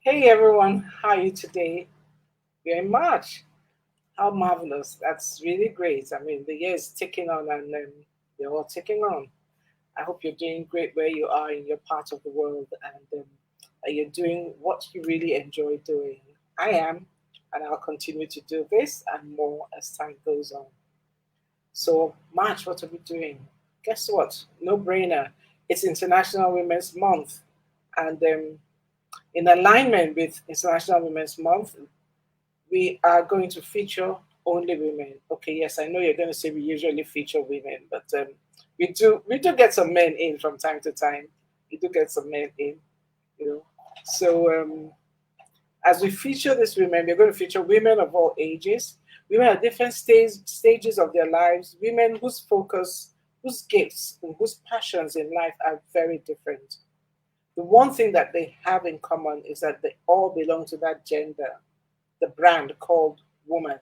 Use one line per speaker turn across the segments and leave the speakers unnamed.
Hey everyone, how are you today? We're in March. How marvelous. That's really great. I mean, the year is ticking on and they're all ticking on. I hope you're doing great where you are in your part of the world and that you're doing what you really enjoy doing. I am, and I'll continue to do this and more as time goes on. So, March, what are we doing? Guess what? No brainer. It's International Women's Month. And in alignment with International Women's Month, we are going to feature only women. Okay, yes, I know you're going to say we usually feature women, but we do get some men in from time to time. We do get some men in, you know. So as we feature these women, we're going to feature women of all ages, women at different stages of their lives, women whose focus, whose gifts, and whose passions in life are very different. The one thing that they have in common is that they all belong to that gender, the brand called woman.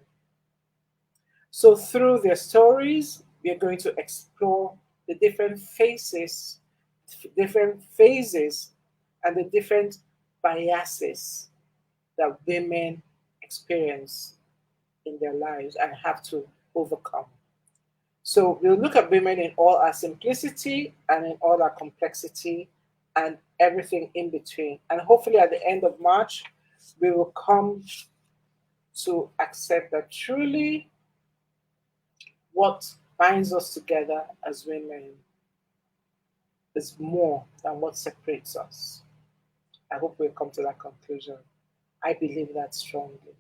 So through their stories, we are going to explore the different phases, and the different biases that women experience in their lives and have to overcome. So we'll look at women in all our simplicity and in all our complexity and everything in between. And hopefully at the end of March, we will come to accept that truly what binds us together as women is more than what separates us. I hope we'll come to that conclusion. I believe that strongly.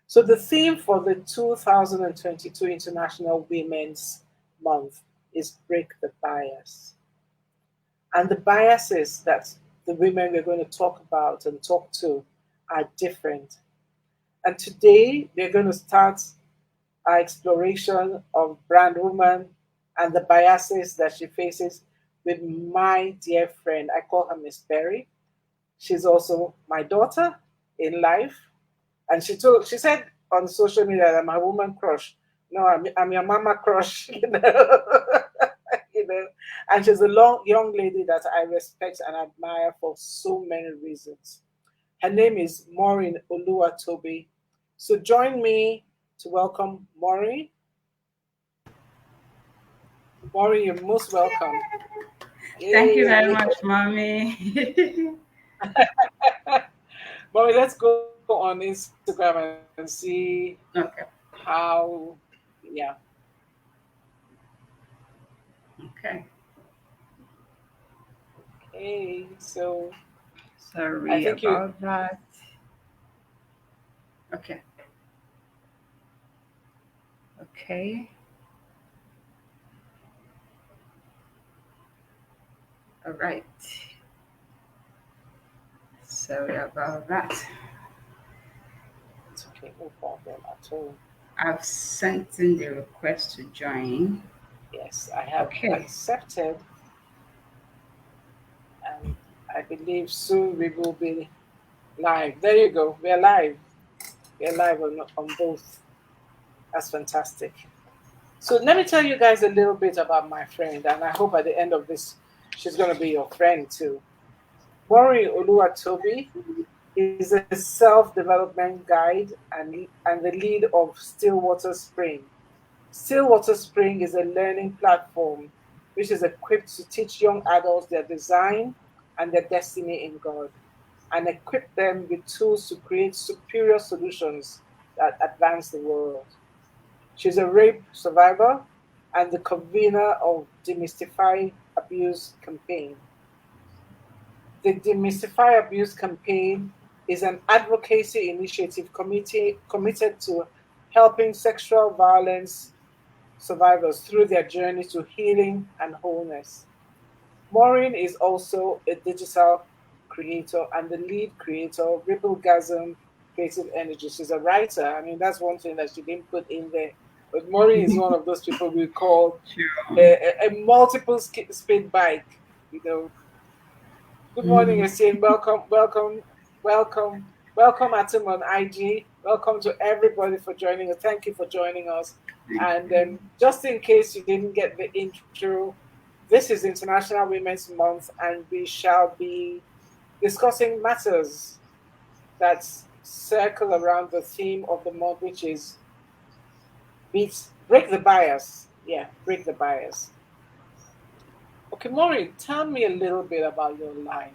So, the theme for the 2022 International Women's Month is Break the Bias. And the biases that the women we're going to talk about and talk to are different. And today we're going to start our exploration of Brand Woman and the biases that she faces with my dear friend. I call her Miss Berry. She's also my daughter in life. And she said on social media that I'm a woman crush. No, I'm your mama crush, you know. And she's a young lady that I respect and admire for so many reasons. Her name is Maureen Oluwatobi. So join me to welcome Maureen. Maureen, you're most welcome.
Thank you very
Yay.
much, mommy.
Maureen, let's go on Instagram and see
Okay,
how, yeah.
okay.
Okay, so I
Sorry
think you,
about that. Okay, okay. All right. Sorry about that.
it's okay, no problem at all.
I've sent in the request to join.
Yes, I have
Okay,
accepted, and I believe soon we will be live. There you go. We're live. We're live on both. That's fantastic. So let me tell you guys a little bit about my friend, and I hope at the end of this, she's going to be your friend too. Maureen Oluwatobi is a self-development guide and the lead of Stillwater Spring. Stillwater Spring is a learning platform which is equipped to teach young adults their design and their destiny in God and equip them with tools to create superior solutions that advance the world. She's a rape survivor and the convener of Demystify Abuse campaign. The Demystify Abuse campaign is an advocacy initiative committed to helping sexual violence survivors through their journey to healing and wholeness. Maureen is also a digital creator and the lead creator of Ripplegasm Creative Energy. She's a writer. I mean, that's one thing that she didn't put in there. But Maureen is one of those people we call
sure.
a multiple speed bike. You know, good morning,
Mhm.
Essien. Welcome, Atom on IG. Welcome to everybody for joining us. Thank you for joining us.
Thank
And
you.
just in case you didn't get the intro, this is International Women's Month, and we shall be discussing matters. that's circle around the theme of the month, which is break the bias. Yeah, break the bias. Okay, Maureen, tell me a little bit about your life.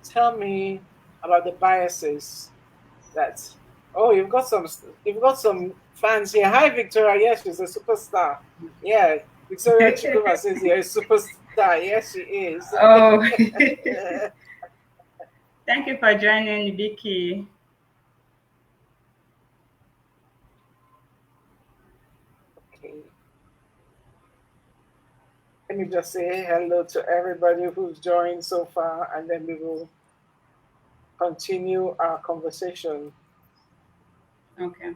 Tell me about the biases that. Oh, you've got some fans here. Hi, Victoria. Yes, she's a superstar. Yeah, Victoria Chikuma says you're a superstar. Yes, she is.
Oh, thank you for joining, Vicky.
Okay. Let me just say hello to everybody who's joined so far, and then we will continue our conversation.
Okay.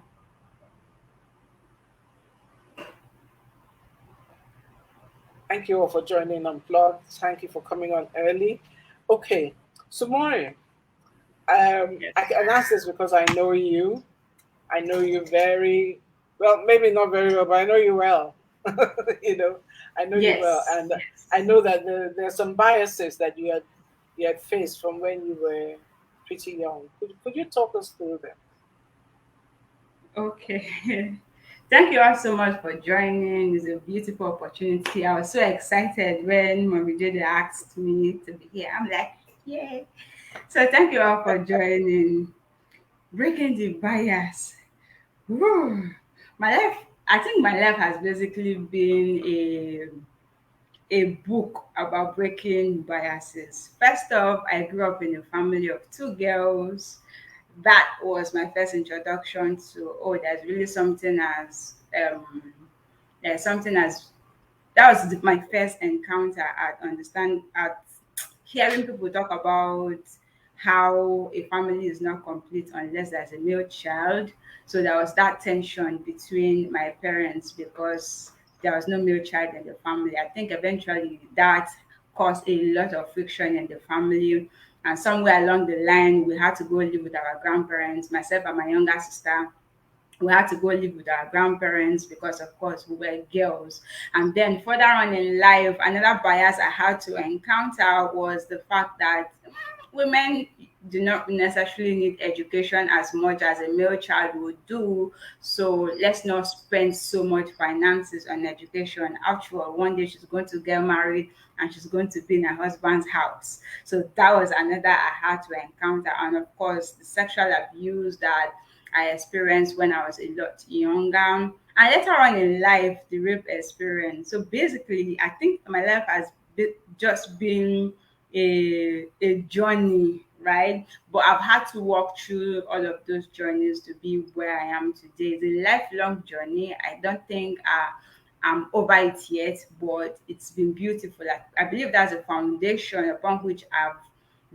Thank you all for joining Unplugged. Thank you for coming on early. Okay, so Maureen,
Yes.
I can ask this because I know you. I know you very well, maybe not very well, but I know you well. you know, I know you well,
Yes.
and I know that there's some biases that you had faced from when you were pretty young. Could you talk us through them?
Okay. Thank you all so much for joining. It's a beautiful opportunity. I was so excited when Mommy Jade asked me to be here. I'm like, yay. So thank you all for joining. Breaking the bias. Whew. My life, I think my life has basically been a book about breaking biases. First off, I grew up in a family of two girls. That was my first introduction to, oh, there's really something as there's something as that was my first encounter at understand at hearing people talk about how a family is not complete unless there's a male child. So there was that tension between my parents because there was no male child in the family. I think eventually that caused a lot of friction in the family. And somewhere along the line, we had to go live with our grandparents, myself and my younger sister. We had to go live with our grandparents because of course we were girls. And then further on in life, another bias I had to encounter was the fact that women do not necessarily need education as much as a male child would do. So let's not spend so much finances on education. After all, one day she's going to get married and she's going to be in her husband's house. So that was another I had to encounter. And of course, the sexual abuse that I experienced when I was a lot younger. And later on in life, the rape experience. So basically, I think my life has just been a journey, right? But I've had to walk through all of those journeys to be where I am today. It's a lifelong journey. I don't think I'm over it yet, but it's been beautiful. I believe that's a foundation upon which I've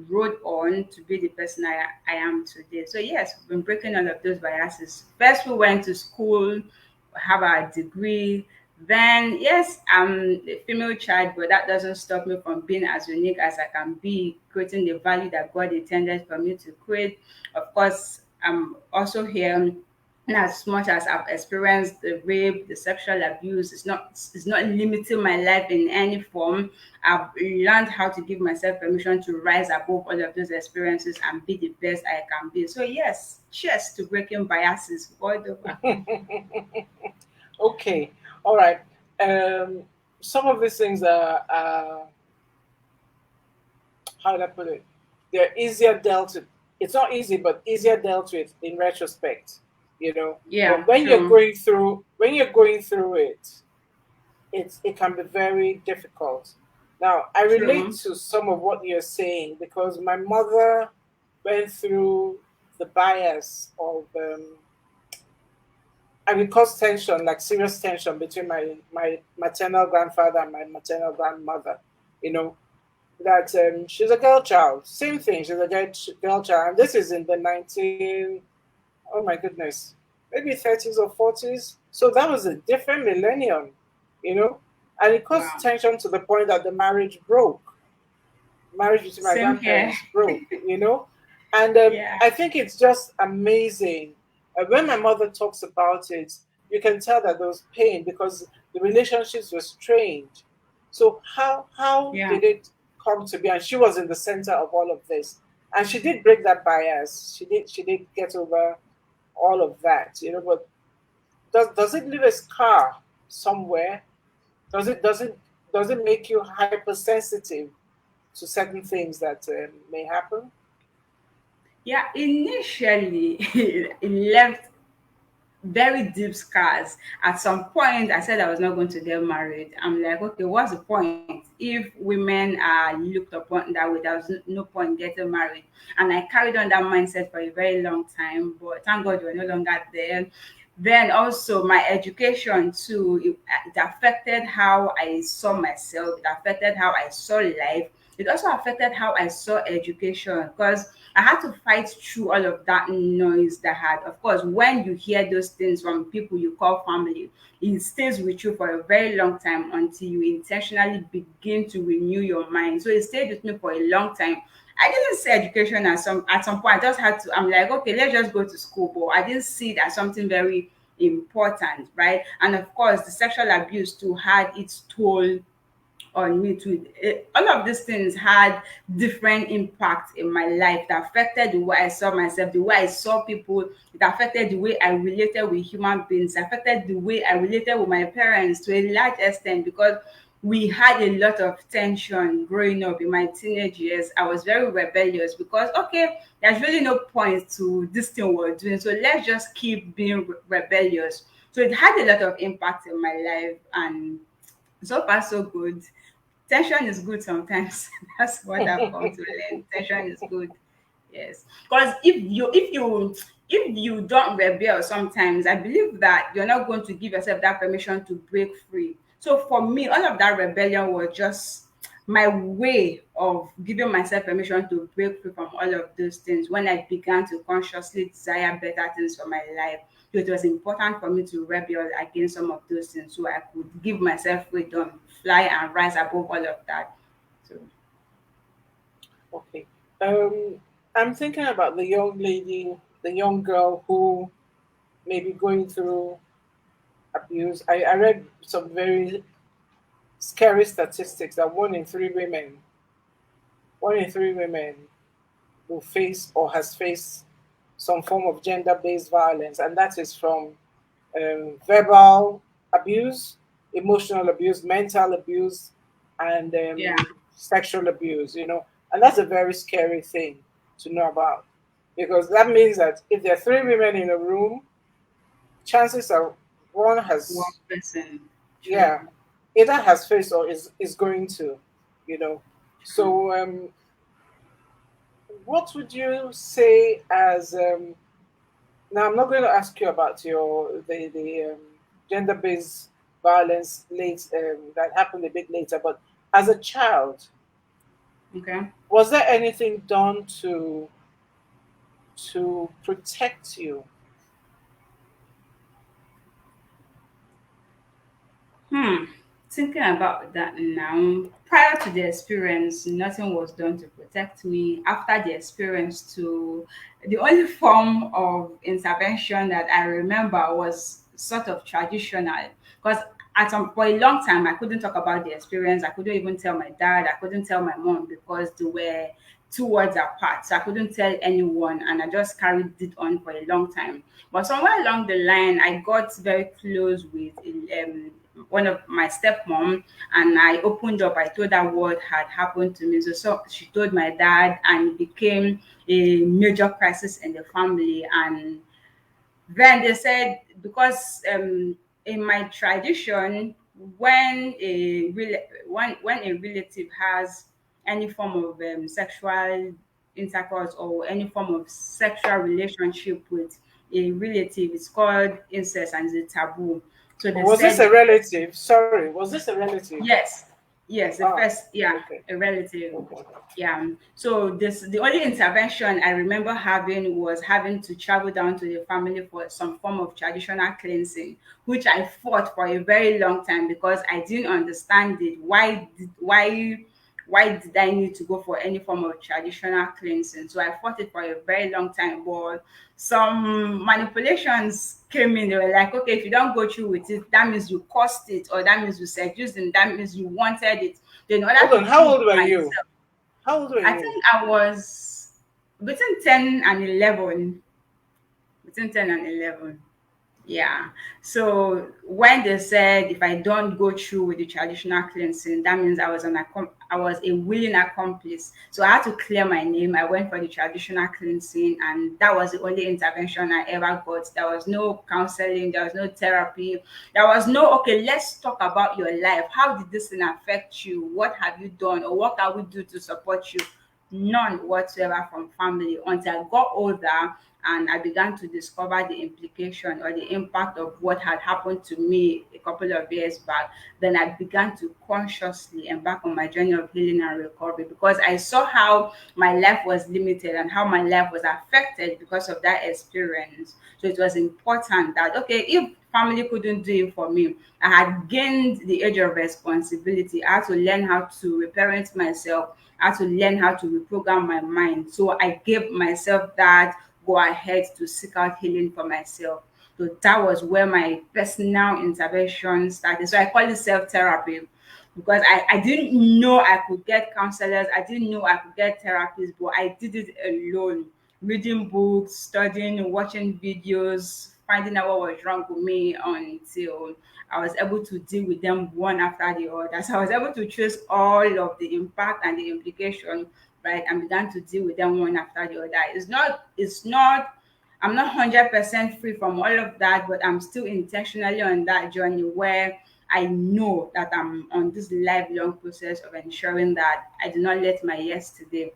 rode on to be the person I am today. So yes, we've been breaking all of those biases. First, we went to school, have our degree. Then yes, I'm a female child, but that doesn't stop me from being as unique as I can be, creating the value that God intended for me to create. Of course, I'm also here. And as much as I've experienced the rape, the sexual abuse, it's not limiting my life in any form. I've learned how to give myself permission to rise above all of those experiences and be the best I can be. So yes, cheers to breaking biases world over.
Okay, all right. Um, some of these things are, how do I put it? They're easier dealt with. It's not easy, but easier dealt with in retrospect, you know.
Yeah,
But when you're
true,
going through when you're going through it, it can be very difficult. Now, I relate
true.
to some of what you're saying because my mother went through the bias of and it caused tension, like serious tension between my maternal grandfather and my maternal grandmother. You know that she's a girl child. Same thing. She's a girl child, and this is in the 19. Oh my goodness, maybe 30s or 40s. So that was a different millennium, you know, and it caused
Wow.
tension to the point that the marriage broke. Marriage between my
Same here.
grandparents broke, you know, and
Yeah.
I think it's just amazing. When my mother talks about it, you can tell that there was pain because the relationships were strained. So how
Yeah.
did it come to be? And she was in the center of all of this. And she did break that bias. She did get over all of that, but does it leave a scar somewhere? Does it make you hypersensitive to certain things that may happen?
Yeah, initially it left very deep scars. At some point, I said I was not going to get married. I'm like, okay, what's the point? If women are looked upon that way, there's no point getting married. And I carried on that mindset for a very long time, but thank God we're no longer there. Then also my education too, it affected how I saw myself, it affected how I saw life. It also affected how I saw education because I had to fight through all of that noise that had. Of course, when you hear those things from people you call family, it stays with you for a very long time until you intentionally begin to renew your mind. So it stayed with me for a long time. I didn't see education at some point. I just had to. I'm like, okay, let's just go to school, but I didn't see it as something very important, right? And of course, the sexual abuse too had its toll on me too. All of these things had different impacts in my life that affected the way I saw myself, the way I saw people. It affected the way I related with human beings. It affected the way I related with my parents to a large extent because we had a lot of tension growing up in my teenage years. I was very rebellious because okay, there's really no point to this thing we're doing. So let's just keep being rebellious. So it had a lot of impact in my life and so far so good. Tension is good sometimes. That's what I've come to learn. Tension is good. Yes. Because if you don't rebel sometimes, I believe that you're not going to give yourself that permission to break free. So for me, all of that rebellion was just my way of giving myself permission to break free from all of those things when I began to consciously desire better things for my life. So it was important for me to rebel against some of those things so I could give myself freedom, fly and rise above all of that. So
Okay. Um, I'm thinking about the young lady, the young girl who may be going through abuse. I read some very scary statistics that one in three women will face or has faced some form of gender-based violence, and that is from verbal abuse, emotional abuse, mental abuse, and
yeah.
sexual abuse. And that's a very scary thing to know about, because that means that if there are three women in a room, chances are one
One
has,
person. True.
yeah, either has faced or is going to, you know.
True.
So, what would you say as now? I'm not going to ask you about your the gender based violence late that happened a bit later, but as a child,
Okay.
was there anything done to protect you?
Hmm. Thinking about that now, prior to the experience, nothing was done to protect me. After the experience, too, the only form of intervention that I remember was sort of traditional. Because for a long time, I couldn't talk about the experience. I couldn't even tell my dad. I couldn't tell my mom because they were 2 words apart. So I couldn't tell anyone, and I just carried it on for a long time. But somewhere along the line, I got very close with one of my stepmom, and I opened up. I told her what had happened to me. So she told my dad, and it became a major crisis in the family. And then they said because in my tradition, when a relative has any form of sexual intercourse or any form of sexual relationship with a relative, it's called incest and it's a taboo. So they
Was this
said
a relative? Sorry, was this a relative?
yes, yes, the
Ah,
first, yeah,
okay,
a relative.
okay.
Yeah. So the only intervention I remember having was having to travel down to the family for some form of traditional cleansing, which I fought for a very long time because I didn't understand it. Why did I need to go for any form of traditional cleansing? So I fought it for a very long time. But some manipulations came in. They were like, okay, if you don't go through with it, that means you caused it, or that means you seduced them, that means you wanted it. Then in order
Hold on.
to
How
prove
old were you?
myself,
How old were
I
you?
think I was between 10 and 11. Between 10 and 11. Yeah. So when they said if I don't go through with the traditional cleansing, that means I was a willing accomplice. So I had to clear my name. I went for the traditional cleansing, and that was the only intervention I ever got. There was no counseling. There was no therapy. There was no, okay, let's talk about your life. How did this thing affect you? What have you done, or what can we do to support you? None whatsoever from family until I got older and I began to discover the implication or the impact of what had happened to me a couple of years back. Then I began to consciously embark on my journey of healing and recovery because I saw how my life was limited and how my life was affected because of that experience. So it was important that, okay, if family couldn't do it for me, I had gained the age of responsibility. I had to learn how to reparent myself. I had to learn how to reprogram my mind. So I gave myself that go ahead to seek out healing for myself. So that was where my personal intervention started. So I call it self therapy because I didn't know I could get counselors, I didn't know I could get therapists, but I did it alone, reading books, studying, watching videos, finding out what was wrong with me until I was able to deal with them one after the other. So I was able to trace all of the impact and the implication, right, and began to deal with them one after the other. It's not I'm not 100% free from all of that, but I'm still intentionally on that journey where I know that I'm on this lifelong process of ensuring that I do not let my yesterday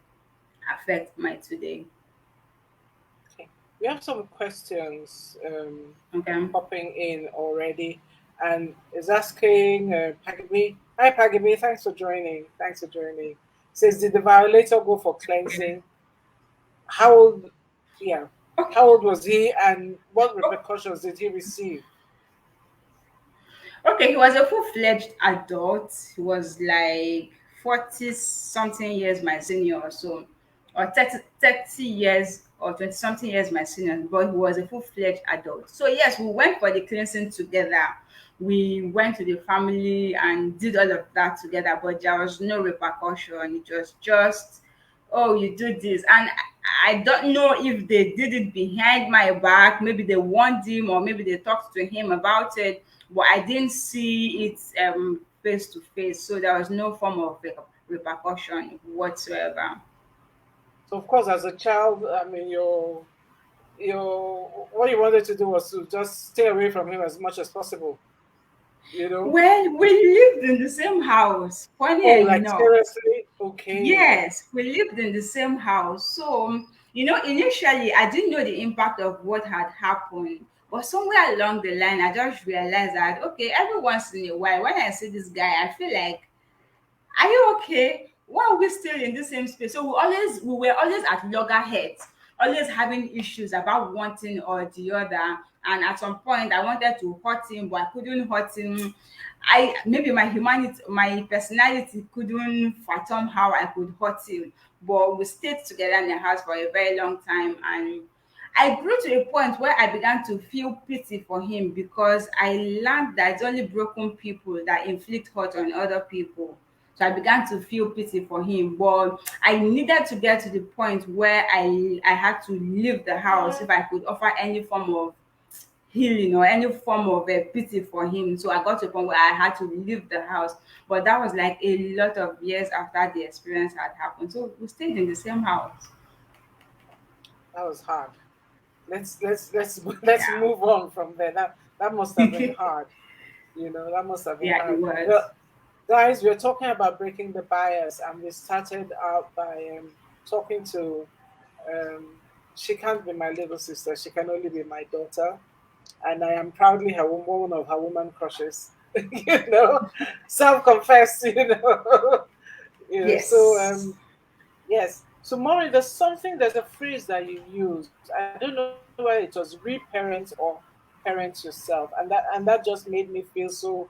affect my today.
Okay. We have some questions
Okay.
popping in already, and is asking Pagami. Hi, Pagami. Thanks for joining. Thanks for joining. Says, did the violator go for cleansing? How old? Yeah.
Okay.
How old was he, and what
Oh,
repercussions did he receive?
okay, he was a full-fledged adult. He was like 40 something years my senior or so, or 30 years or 20 something years my senior, but he was a full-fledged adult. So yes, we went for the cleansing together. We went to the family and did all of that together, but there was no repercussion. It was just, oh, you do this. And I don't know if they did it behind my back. Maybe they warned him or maybe they talked to him about it, but I didn't see it face to face. So there was no form of repercussion whatsoever.
So, of course, as a child, I mean, your what you wanted to do was to just stay away from him as much as possible. You know?
Well, we lived in the same house,
Oh,
funny
like
enough.
seriously? Okay.
Yes, we lived in the same house. So, initially, I didn't know the impact of what had happened. But somewhere along the line, I just realized that, okay, every once in a while, when I see this guy, I feel like, are you okay? Why are we still in the same space? So we were always at loggerheads, always having issues about one thing or the other. And at some point I wanted to hurt him, but I couldn't hurt him. I maybe my humanity, my personality couldn't fathom how I could hurt him. But we stayed together in the house for a very long time, and I grew to a point where I began to feel pity for him because I learned that it's only broken people that inflict hurt on other people. So I began to feel pity for him, but I needed to get to the point where I had to leave the house if I could offer any form of healing or any form of pity for him. So I got to a point where I had to leave the house, but that was like a lot of years after the experience had happened. So we stayed in the same house.
That was hard. Let's let's
Yeah.
move on from there. That must have been hard. You know, that must have been
Yeah, it
hard.
was.
Well, guys, we're talking about breaking the bias, and we started out by talking to um, she can't be my little sister. She can only be my daughter, and I am proudly one of her woman crushes. You know, self-confessed. You know, you know. So
Yes.
yes. So Maureen, there's a phrase that you used. I don't know whether it was reparent or parent yourself, and that just made me feel so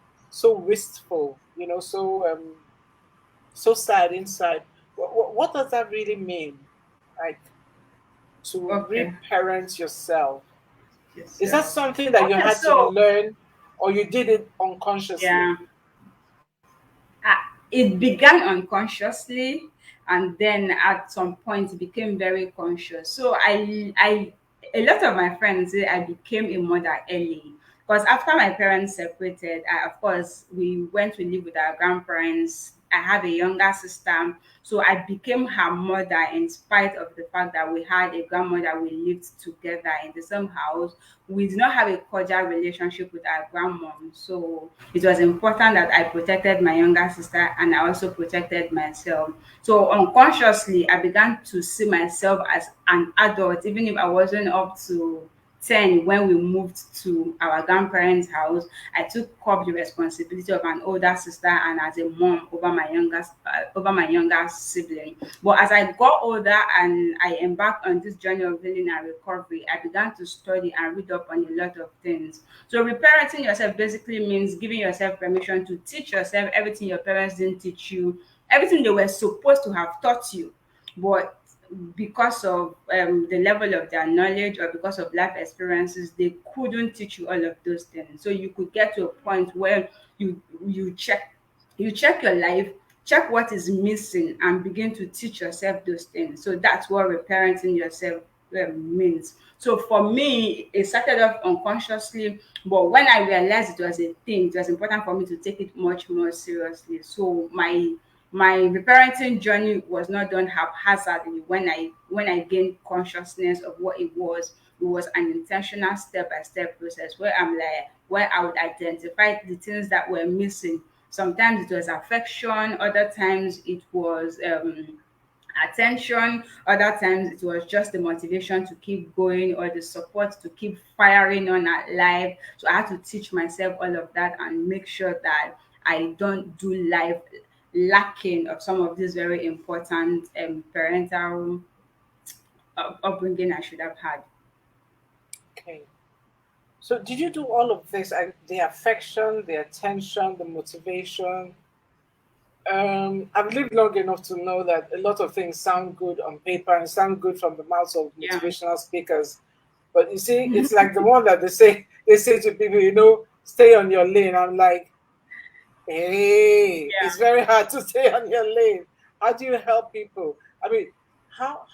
wistful. You know, so sad inside. What does that really mean? Like to
Okay.
reparent yourself.
Yes,
Is that
sir.
something that you
Okay,
had to
so
learn, or you did it
yeah.
unconsciously?
it began unconsciously, and then at some point it became very conscious. So I a lot of my friends say I became a mother early, because after my parents separated, of course we went to live with our grandparents. I have a younger sister, so I became her mother in spite of the fact that we had a grandmother. We lived together in the same house. We did not have a cordial relationship with our grandmom, so it was important that I protected my younger sister and I also protected myself. So unconsciously, I began to see myself as an adult, even if I wasn't up to 10 when we moved to our grandparents' house. I took up the responsibility of an older sister and as a mom over my younger sibling. But as I got older and I embarked on this journey of healing and recovery, I began to study and read up on a lot of things. So reparenting yourself basically means giving yourself permission to teach yourself everything your parents didn't teach you, everything they were supposed to have taught you, but because of the level of their knowledge or because of life experiences, they couldn't teach you all of those things. So you could get to a point where you check you check your life, check what is missing, and begin to teach yourself those things. So that's what reparenting yourself means. So for me, it started off unconsciously, but when I realized it was a thing, it was important for me to take it much more seriously. So my reparenting journey was not done haphazardly. When I gained consciousness of what it was, it was an intentional step-by-step process where I would identify the things that were missing. Sometimes it was affection, other times it was attention, other times it was just the motivation to keep going or the support to keep firing on at life. So I had to teach myself all of that and make sure that I don't do life lacking of some of these very important parental upbringing I should have had.
Okay. So did you do all of this? The affection, the attention, the motivation. I've lived long enough to know that a lot of things sound good on paper and sound good from the mouths of
Yeah,
motivational speakers. But you see, it's like the one that they say to people, stay on your lane. I'm like, hey, it's
yeah,
very hard to stay on your lane. How do you help people? I mean, how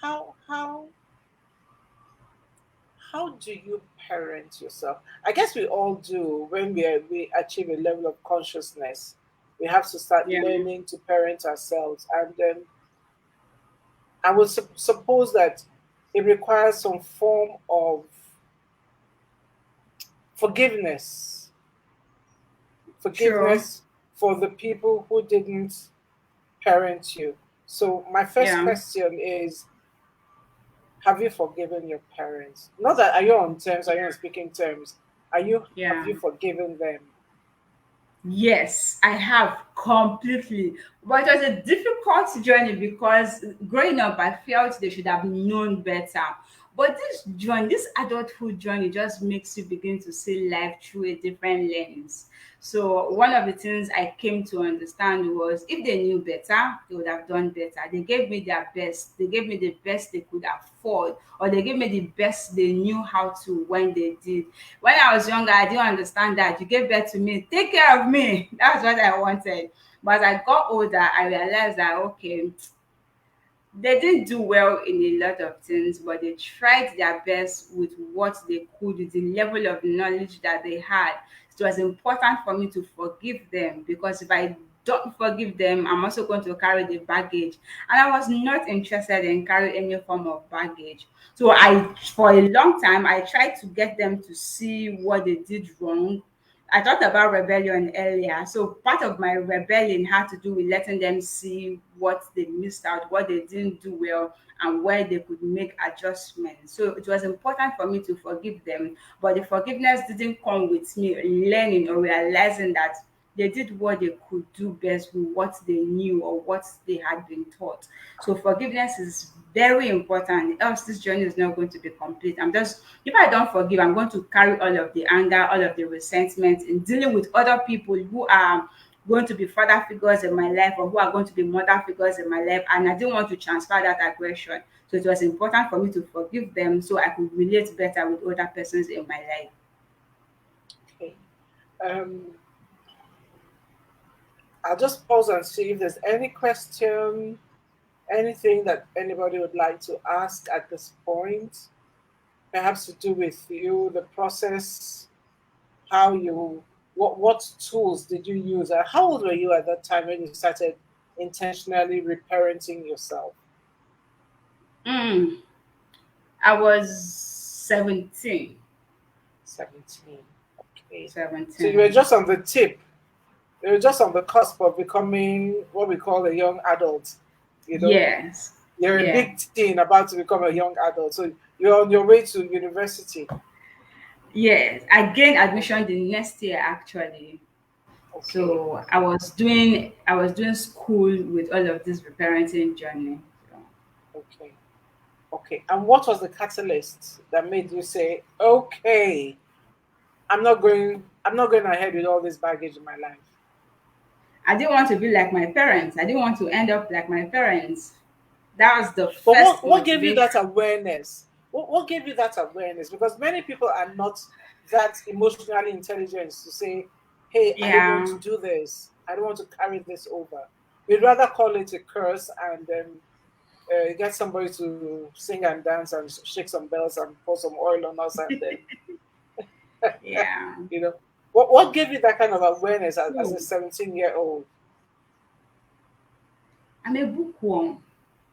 do you parent yourself? I guess we all do when we achieve a level of consciousness. We have to start
yeah,
learning to parent ourselves, and I would suppose that it requires some form of forgiveness,
sure,
forgiveness for the people who didn't parent you. So my first
yeah,
question is: have you forgiven your parents? Not that are you on terms? Are you on speaking terms? Have
yeah.
you forgiven them?
Yes, I have completely. But it was a difficult journey because growing up, I felt they should have known better. But this journey, this adulthood journey, just makes you begin to see life through a different lens. So one of the things I came to understand was if they knew better, they would have done better. They gave me their best. They gave me the best they could afford, or they gave me the best they knew how to when they did. When I was younger, I didn't understand that. You gave birth to me, take care of me. That's what I wanted. But as I got older, I realized that okay, they didn't do well in a lot of things, but they tried their best with what they could, with the level of knowledge that they had. It was important for me to forgive them because if I don't forgive them, I'm also going to carry the baggage. And I was not interested in carrying any form of baggage. So for a long time, I tried to get them to see what they did wrong. I talked about rebellion earlier. So part of my rebellion had to do with letting them see what they missed out, what they didn't do well, and where they could make adjustments. So it was important for me to forgive them, but the forgiveness didn't come with me learning or realizing that they did what they could do best with what they knew or what they had been taught. So forgiveness is very important, else this journey is not going to be complete. If I don't forgive, I'm going to carry all of the anger, all of the resentment in dealing with other people who are going to be father figures in my life or who are going to be mother figures in my life, and I didn't want to transfer that aggression. So it was important for me to forgive them so I could relate better with other persons in my life.
Okay. Um, I'll just pause and see if there's any question, anything that anybody would like to ask at this point, perhaps to do with you, the process, how you, what tools did you use? How old were you at that time when you started intentionally reparenting yourself?
Mm, I was 17.
17. Okay. So you were
17.
just on the tip. You were just on the cusp of becoming what we call a young adult. You know,
Yes.
you're a
Yeah.
big teen about to become a young adult. So you're on your way to university.
Yes. I gained admission
Okay.
the next year actually.
Okay.
So I was doing school with all of this reparenting journey. So,
Okay. Okay. And what was the catalyst that made you say, okay, I'm not going ahead with all this baggage in my life?
I didn't want to be like my parents. I didn't want to end up like my parents. That was the
But
first
what gave you
motivation.
that awareness? What gave you that awareness? Because many people are not that emotionally intelligent to say, hey, I don't want
Yeah.
to do this. I don't want to carry this over. We'd rather call it a curse and get somebody to sing and dance and shake some bells and pour some oil on us and then,
Yeah.
you know. What gave you that kind of awareness as
So
a 17-year-old?
I'm a bookworm.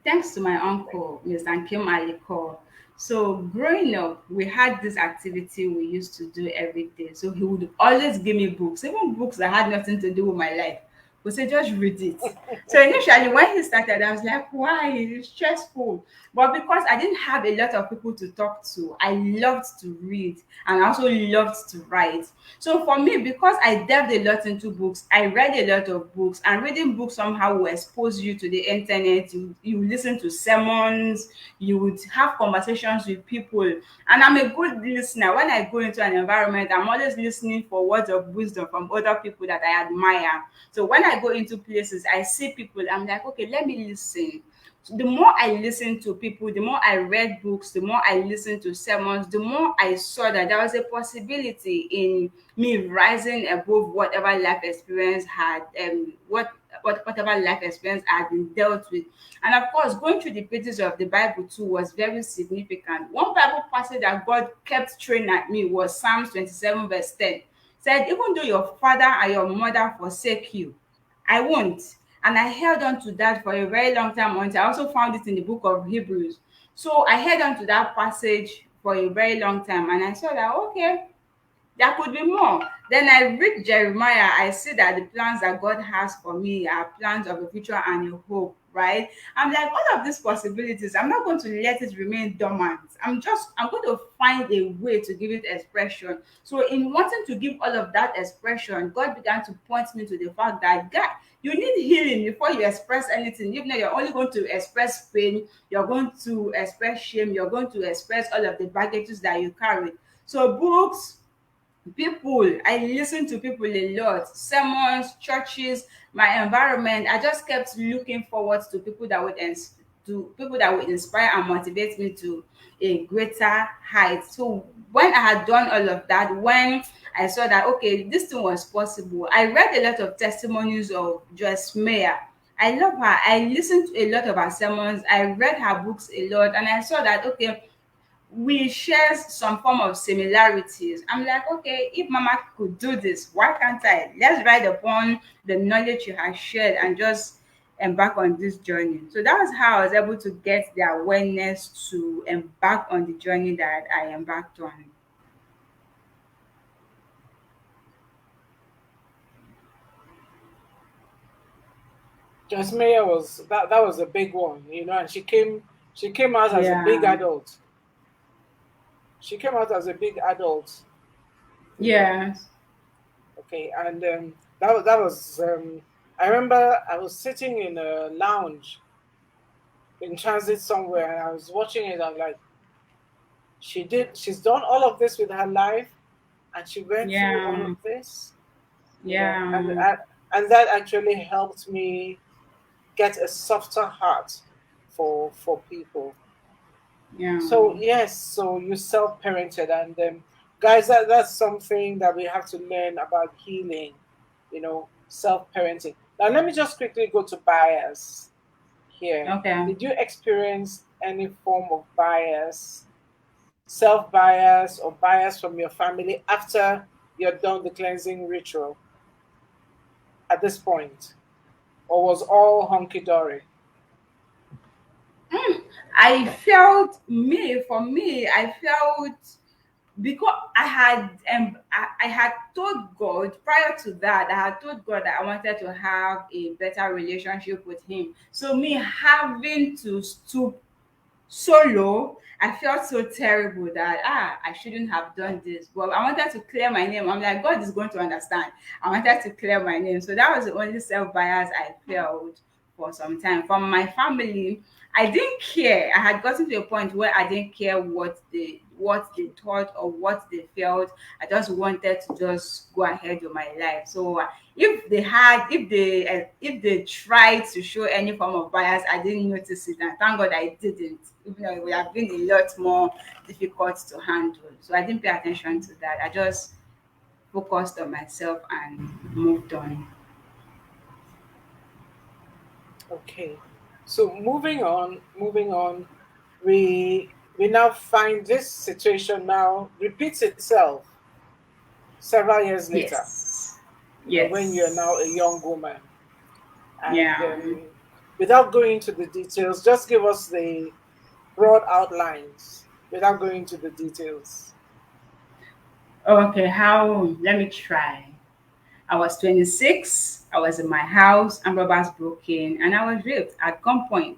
Thanks to my uncle, Mr. Nkim Aliko. So growing up, we had this activity we used to do every day. So he would always give me books, even books that had nothing to do with my life. We say just read it. So initially when he started, I was like, why? It's stressful. But because I didn't have a lot of people to talk to, I loved to read and I also loved to write. So for me, because I delved a lot into books, I read a lot of books, and reading books somehow will expose you to the internet. You listen to sermons, you would have conversations with people. And I'm a good listener. When I go into an environment, I'm always listening for words of wisdom from other people that I admire. So when I go into places, I see people, I'm like, okay, let me listen. So the more I listened to people, the more I read books, the more I listened to sermons, the more I saw that there was a possibility in me rising above whatever life experience had whatever life experience I had been dealt with. And of course, going through the pages of the Bible too was very significant. One Bible passage that God kept throwing at me was Psalms 27 verse 10. Said, even though your father and your mother forsake you, I won't. And I held on to that for a very long time until I also found it in the book of Hebrews. So I held on to that passage for a very long time and I saw that, okay, there could be more. Then I read Jeremiah. I see that the plans that God has for me are plans of a future and a hope, right? I'm like, all of these possibilities, I'm not going to let it remain dormant. I'm going to find a way to give it expression. So, in wanting to give all of that expression, God began to point me to the fact that, God, you need healing before you express anything. Even though you're only going to express pain, you're going to express shame, you're going to express all of the baggages that you carry. So, books, people, I listen to people a lot, sermons, churches, my environment. I just kept looking forward to people that would inspire and motivate me to a greater height. So when I had done all of that, when I saw that okay, this thing was possible, I read a lot of testimonies of Joyce Meyer. I love her. I listened to a lot of her sermons. I read her books a lot, and I saw that okay, we share some form of similarities. I'm like, okay, if Mama could do this, why can't I? Let's ride upon the knowledge you have shared and just embark on this journey. So that was how I was able to get the awareness to embark on the journey that I embarked on.
Jasmine was that was a big one, and she came out as a big
Yeah.
adult. She came out as a big adult, you know.
Yes.
Okay, and that was. I remember I was sitting in a lounge in transit somewhere, and I was watching it. I'm like, she's done all of this with her life, and she went through all
Yeah.
of this, and
Yeah.
and that actually helped me get a softer heart for people.
Yeah.
So yes, so you self-parented, and guys, that's something that we have to learn about healing. Self-parenting. Now, let me just quickly go to bias here.
Okay.
Did you experience any form of bias, self bias, or bias from your family after you're done the cleansing ritual at this point? Or was all hunky dory?
I felt me for me. I felt because I had told God prior to that. I had told God that I wanted to have a better relationship with Him. So me having to stoop so low. I felt so terrible that I shouldn't have done this. But I wanted to clear my name. I'm like, God is going to understand. I wanted to clear my name. So that was the only self-bias I felt for some time. From my family, I didn't care. I had gotten to a point where I didn't care what they thought or what they felt. I just wanted to just go ahead with my life. So if they tried to show any form of bias, I didn't notice it, and thank God I didn't, even though it would have been a lot more difficult to handle. So I didn't pay attention to that. I just focused on myself and moved on.
Okay. So moving on, we now find this situation now repeats itself several years later.
Yes.
When you're now a
Yes.
young woman, and
Yeah.
without going into the details, just give us the broad outlines without going into the details.
Okay, how let me try. I was 26, I was in my house, and robbers broke in, and I was raped at gunpoint.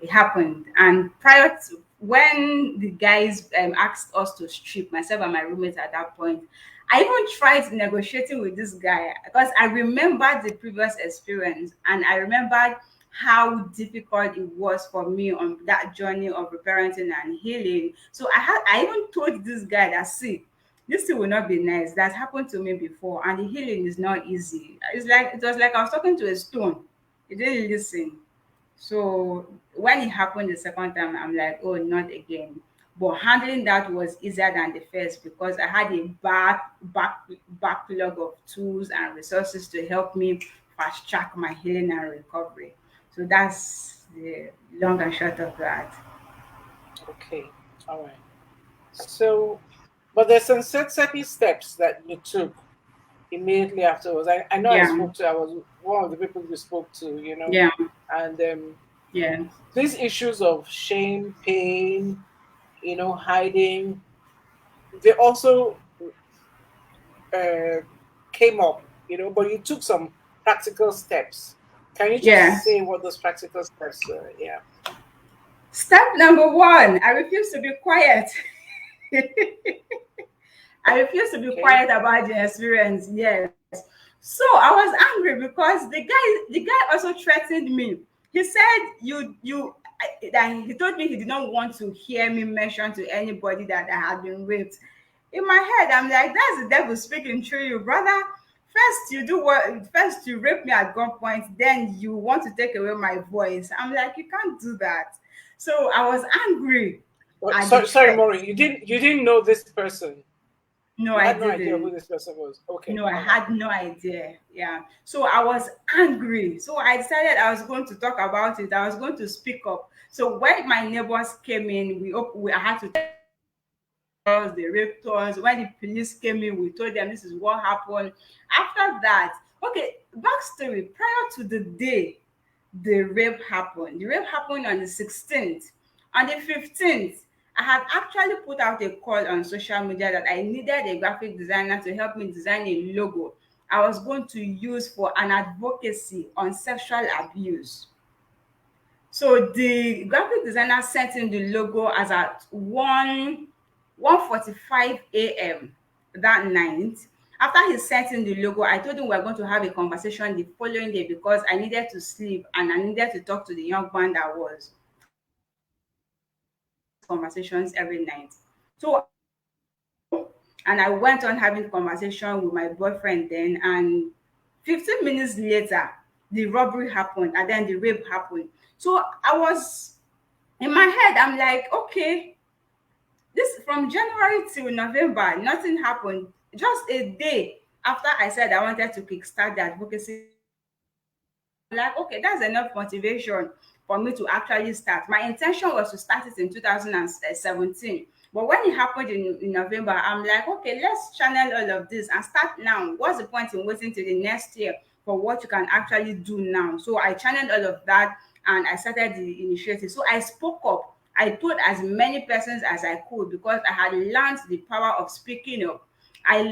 It happened. And prior to when the guys asked us to strip, myself and my roommates at that point, I even tried negotiating with this guy because I remembered the previous experience and I remembered how difficult it was for me on that journey of reparenting and healing. So I even told this guy that, see, this thing will not be nice. That happened to me before, and the healing is not easy. It was like I was talking to a stone. He didn't listen. So when it happened the second time, I'm like, oh, not again. But handling that was easier than the first because I had a backlog of tools and resources to help me fast track my healing and recovery. So that's the long and short of that.
Okay, all right. So, but there's some certain steps that you took immediately afterwards. I know
Yeah,
I was one of the people you spoke to,
yeah,
and
yeah,
these issues of shame, pain, hiding, they also uh, came up, but you took some practical steps. Can you just
yeah.
say what those practical steps were? Yeah.
Step number one, I refuse to be quiet. I refuse to be
Okay.
quiet about the experience. Yes. So I was angry because the guy also threatened me. He said that he told me he did not want to hear me mention to anybody that I had been raped. In my head, I'm like, that's the devil speaking through you, brother. First you rape me at gunpoint, then you want to take away my voice. I'm like, you can't do that. So I was angry
But
at the
sorry,
threat.
Maureen, you didn't know this person.
No,
You
I
had no idea who
didn't.
this person was. Okay.
No, I
All right.
had no idea. Yeah. So I was angry. So I decided I was going to talk about it. I was going to speak up. So when my neighbors came in, I had to tell us, they raped us. When the police came in, we told them this is what happened. After that, okay, backstory. Prior to the day the rape happened on the 16th. On the 15th, I had actually put out a call on social media that I needed a graphic designer to help me design a logo I was going to use for an advocacy on sexual abuse. So the graphic designer sent in the logo as at 1:45 a.m. that night. After he sent in the logo, I told him we were going to have a conversation the following day because I needed to sleep and I needed to talk to the young man that was conversations every night. So I went home and I went on having conversation with my boyfriend then, and 15 minutes later the robbery happened and then the rape happened. So I was in my head, I'm like, okay, this from January till November, nothing happened. Just a day after I said I wanted to kickstart the advocacy like, okay, that's enough motivation for me to actually start. My intention was to start it in 2017. But when it happened in November, I'm like, okay, let's channel all of this and start now. What's the point in waiting till the next year for what you can actually do now? So I channeled all of that and I started the initiative. So I spoke up. I told as many persons as I could because I had learned the power of speaking up. I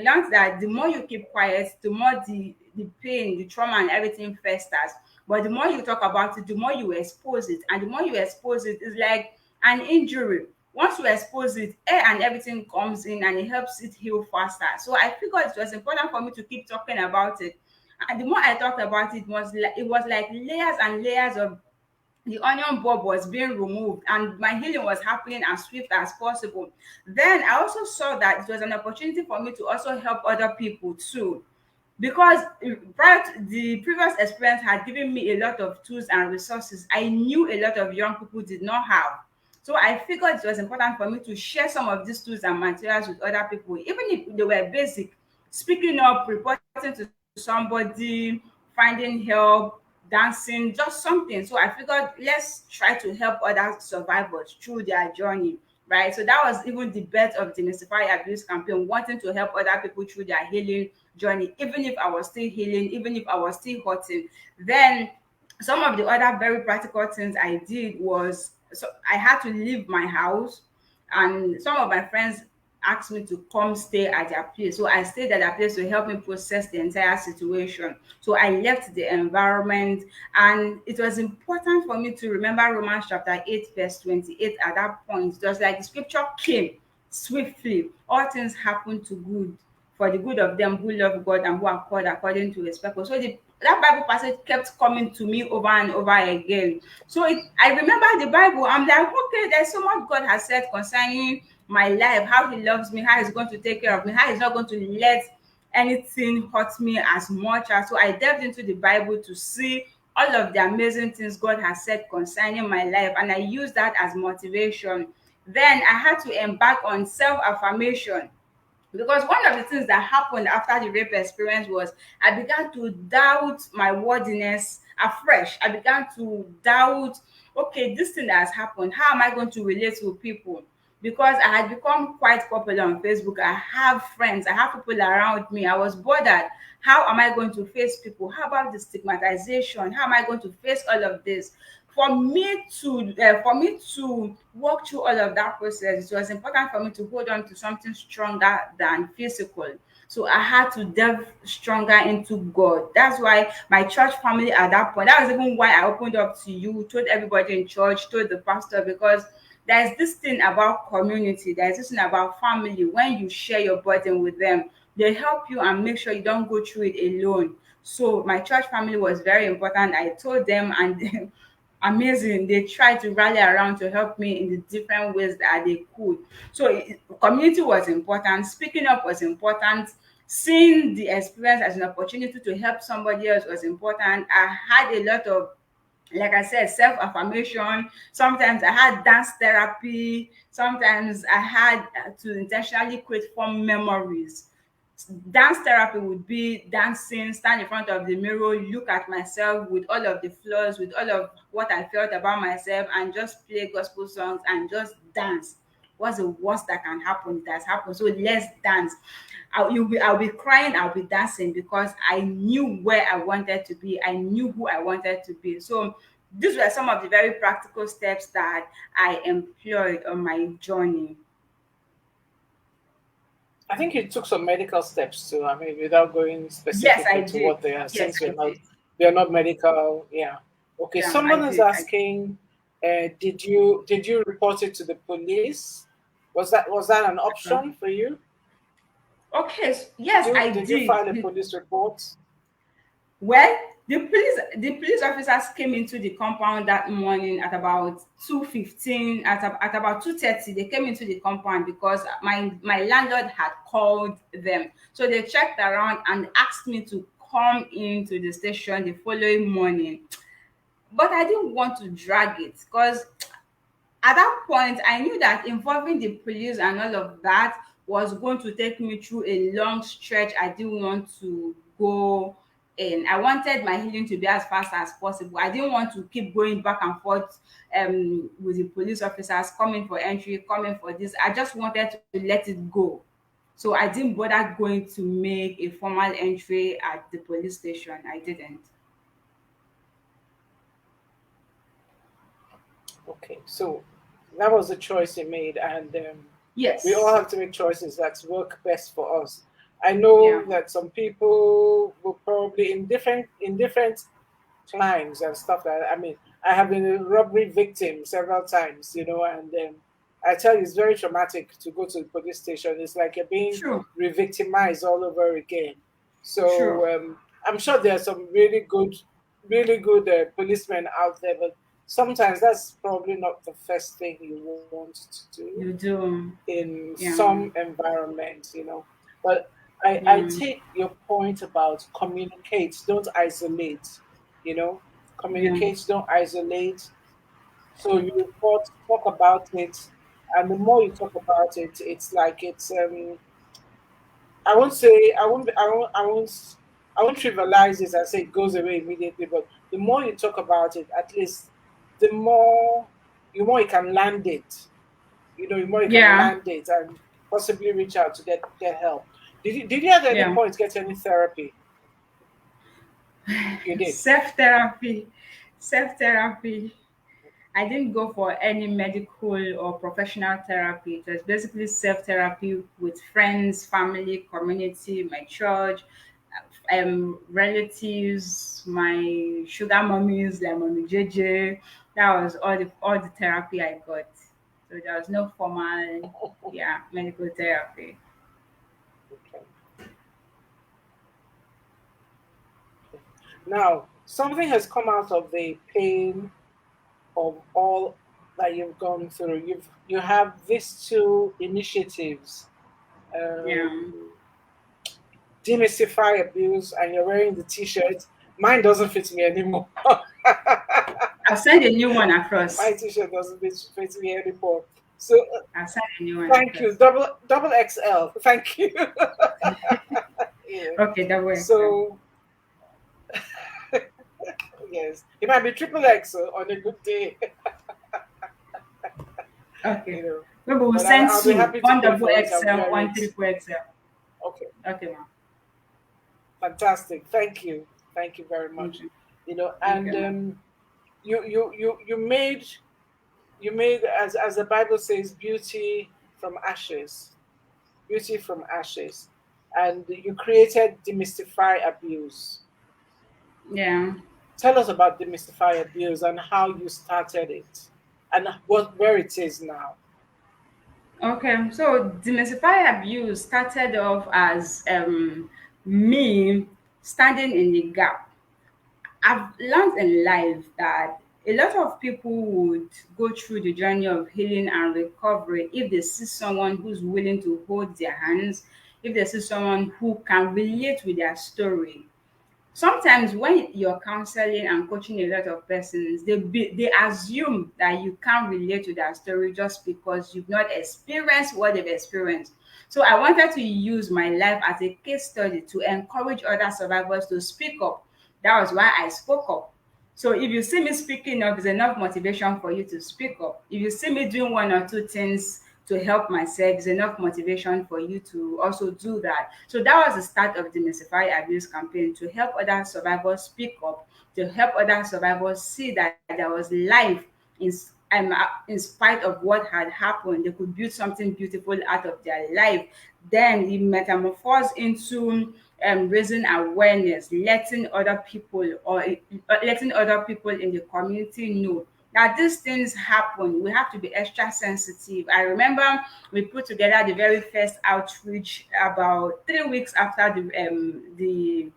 learned that the more you keep quiet, the more the pain, the trauma, and everything festers. But the more you talk about it, the more you expose it, and the more you expose it, it's like an injury. Once you expose it, air and everything comes in, and it helps it heal faster. So I figured it was important for me to keep talking about it. And the more I talked about it, it was like layers and layers of the onion bulb was being removed and my healing was happening as swift as possible. Then I also saw that it was an opportunity for me to also help other people too, because the previous experience had given me a lot of tools and resources I knew a lot of young people did not have. So I figured it was important for me to share some of these tools and materials with other people, even if they were basic. Speaking up, reporting to somebody, finding help, dancing, just something. So I figured let's try to help other survivors through their journey, right? So that was even the birth of Demystify Abuse campaign, wanting to help other people through their healing journey, even if I was still healing, even if I was still hurting. Then some of the other very practical things I did was, so I had to leave my house, and some of my friends asked me to come stay at their place. So I stayed at their place to help me process the entire situation. So I left the environment, and it was important for me to remember Romans chapter 8, verse 28 at that point. Just like the scripture came swiftly, all things happen to good for the good of them who love God and who are called according to his purpose. So that Bible passage kept coming to me over and over again. So I remember the Bible. I'm like, okay, there's so much God has said concerning my life, how he loves me, how he's going to take care of me, how he's not going to let anything hurt me as much. And so I delved into the Bible to see all of the amazing things God has said concerning my life, and I used that as motivation. Then I had to embark on self-affirmation, because one of the things that happened after the rape experience was I began to doubt my worthiness afresh. I began to doubt, okay, this thing that has happened, how am I going to relate with people? Because I had become quite popular on Facebook. I have friends, I have people around me. I was bothered. How am I going to face people? How about the stigmatization? How am I going to face all of this? For me to walk through all of that process, it was important for me to hold on to something stronger than physical. So I had to delve stronger into God. That's why my church family at that point, that was even why I opened up to you, told everybody in church, told the pastor, because there's this thing about community, there's this thing about family. When you share your burden with them, they help you and make sure you don't go through it alone. So my church family was very important. I told them, and amazing, they tried to rally around to help me in the different ways that they could. So community was important, speaking up was important, seeing the experience as an opportunity to help somebody else was important. I had a lot of, like I said, self-affirmation. Sometimes I had dance therapy. Sometimes I had to intentionally create fun memories. Dance therapy would be dancing, stand in front of the mirror, look at myself with all of the flaws, with all of what I felt about myself, and just play gospel songs and just dance. What's the worst that can happen? It has happened, so let's dance. I'll be crying, I'll be dancing, because I knew where I wanted to be, I knew who I wanted to be. So these were some of the very practical steps that I employed on my journey.
I think you took some medical steps too. I mean, without going
Yes, I
specifically to
did.
what they are,
Yes,
since
I
you're not,
did.
they're not medical. Yeah. Okay.
Yeah, I
Someone is
did.
asking, did you report it to the police? Was that an option for you?
Okay,
Did
yes,
you
I
did you
did.
file a police report?
Well, the police officers came into the compound that morning at about 2:15. At about 2:30, they came into the compound because my landlord had called them. So they checked around and asked me to come into the station the following morning. But I didn't want to drag it, because at that point I knew that involving the police and all of that was going to take me through a long stretch I didn't want to go in. I wanted my healing to be as fast as possible. I didn't want to keep going back and forth with the police officers coming for entry, coming for this. I just wanted to let it go. So I didn't bother going to make a formal entry at the police station. I didn't.
Okay, so that was the choice you made, and we all
Yes.
have to make choices that work best for us. I
Yeah.
know that some people will probably in different climbs and stuff like that. I mean, I have been a robbery victim several times, and I tell you, it's very traumatic to go to the police station. It's like you're being
True.
re-victimized all over again.
True.
So I'm sure there are some really good policemen out there, but sometimes that's probably not the first thing you want to do
You do.
in
Yeah.
some environments. But I
Yeah.
take your point about communicate, don't isolate, you know,
Yeah.
communicate, don't isolate. So you talk about it, and the more you talk about it, it's like I won't say I won't trivialize it and say it goes away immediately, but the more you talk about it, at least the more you can land it, the more you can
Yeah.
land it and possibly reach out to get help. Did you at any
Yeah.
point get any therapy? You did.
Self therapy. Self therapy. I didn't go for any medical or professional therapy. It was basically self therapy with friends, family, community, my church, relatives, my sugar mummies, like mommy JJ. That was all the therapy I got. So there was no formal, yeah, medical therapy.
Okay. Now, something has come out of the pain of all that you've gone through. You have these two initiatives,
Yeah,
um, demystify abuse, and you're wearing the T-shirt. Mine doesn't fit me anymore.
I'll send a new one
My
across.
T-shirt doesn't fit me anymore. So
I'll send a new one
thank you,
across.
double XL. Thank you. Yeah.
Okay, that works.
So yes, it might be triple X on a good day, you
Okay.
know.
Maybe we'll
But I'll,
send
I'll be
two.
happy to
One
pay
double
for it and
XL,
wear
one
it.
triple XL.
Okay,
Okay, ma'am.
fantastic. Thank you. Thank you very much.
Okay.
And
Okay, ma'am.
you made, as the Bible says, beauty from ashes, and you created demystify abuse.
Yeah.
Tell us about demystify abuse and how you started it, and where it is now.
Okay. So demystify abuse started off as me standing in the gap. I've learned in life that a lot of people would go through the journey of healing and recovery if they see someone who's willing to hold their hands, if they see someone who can relate with their story. Sometimes when you're counseling and coaching a lot of persons, they assume that you can't relate to their story just because you've not experienced what they've experienced. So I wanted to use my life as a case study to encourage other survivors to speak up. That was why I spoke up. So if you see me speaking up, it's enough motivation for you to speak up. If you see me doing one or two things to help myself, it's enough motivation for you to also do that. So that was the start of the Demystify Abuse campaign, to help other survivors speak up, to help other survivors see that there was life in, in spite of what had happened. They could build something beautiful out of their life. Then it metamorphosed into raising awareness, letting other people in the community know that these things happen. We have to be extra sensitive. I remember we put together the very first outreach about 3 weeks after the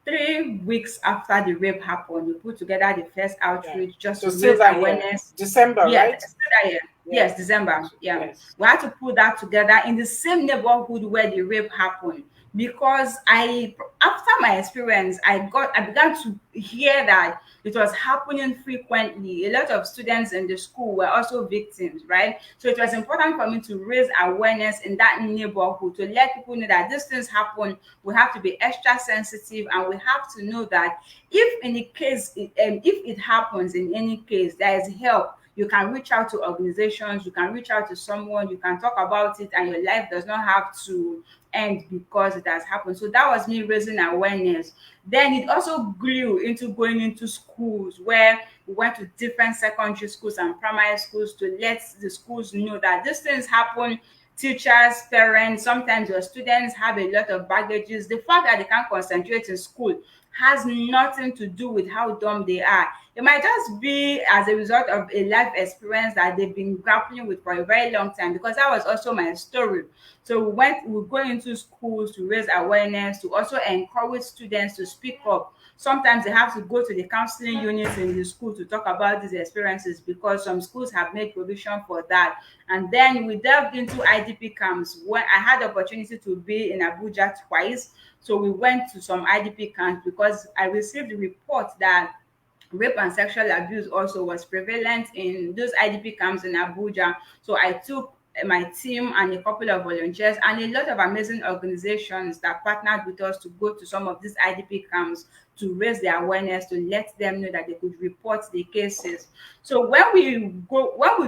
3 weeks after the rape happened. We put together the first
Yeah.
outreach just
So
to
still
raise
that year,
awareness.
December,
Yes,
right?
still that year.
Yeah.
Yes, December. Yeah.
Yes.
We had to put that together in the same neighborhood where the rape happened. because I after my experience I began to hear that it was happening frequently. A lot of students in the school were also victims, right? So it was important for me to raise awareness in that neighborhood to let people know that these things happen. We have to be extra sensitive, and we have to know that if in the case if it happens in any case, there is help. You can reach out to organizations, you can reach out to someone, you can talk about it, and your life does not have to end because it has happened. So that was me raising awareness. Then it also grew into going into schools where we went to different secondary schools and primary schools to let the schools know that these things happen. Teachers, parents, sometimes your students have a lot of baggages. The fact that they can't concentrate in school has nothing to do with how dumb they are. It might just be as a result of a life experience that they've been grappling with for a very long time, because that was also my story. So we go into schools to raise awareness, to also encourage students to speak up. Sometimes they have to go to the counseling units in the school to talk about these experiences, because some schools have made provision for that. And then we delved into IDP camps. When I had the opportunity to be in Abuja twice, so we went to some IDP camps because I received a report that rape and sexual abuse also was prevalent in those IDP camps in Abuja. So I took my team and a couple of volunteers and a lot of amazing organizations that partnered with us to go to some of these IDP camps to raise their awareness, to let them know that they could report the cases. So when we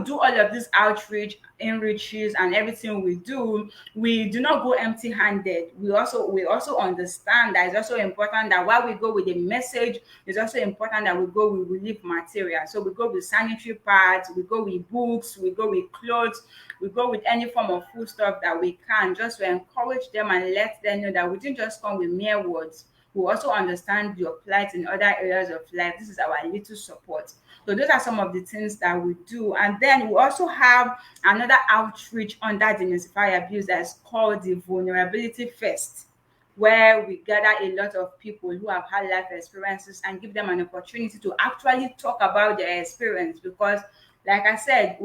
do all of this outreach, enriches, and everything we do not go empty-handed. We also understand that it's also important that while we go with the message, it's also important that we go with relief material. So we go with sanitary pads, we go with books, we go with clothes, we go with any form of food stuff that we can, just to encourage them and let them know that we didn't just come with mere words. We also understand your plight in other areas of life. This is our little support. So those are some of the things that we do. And then we also have another outreach under Demystify Abuse that's called the Vulnerability Fest, where we gather a lot of people who have had life experiences and give them an opportunity to actually talk about their experience. Because, like I said,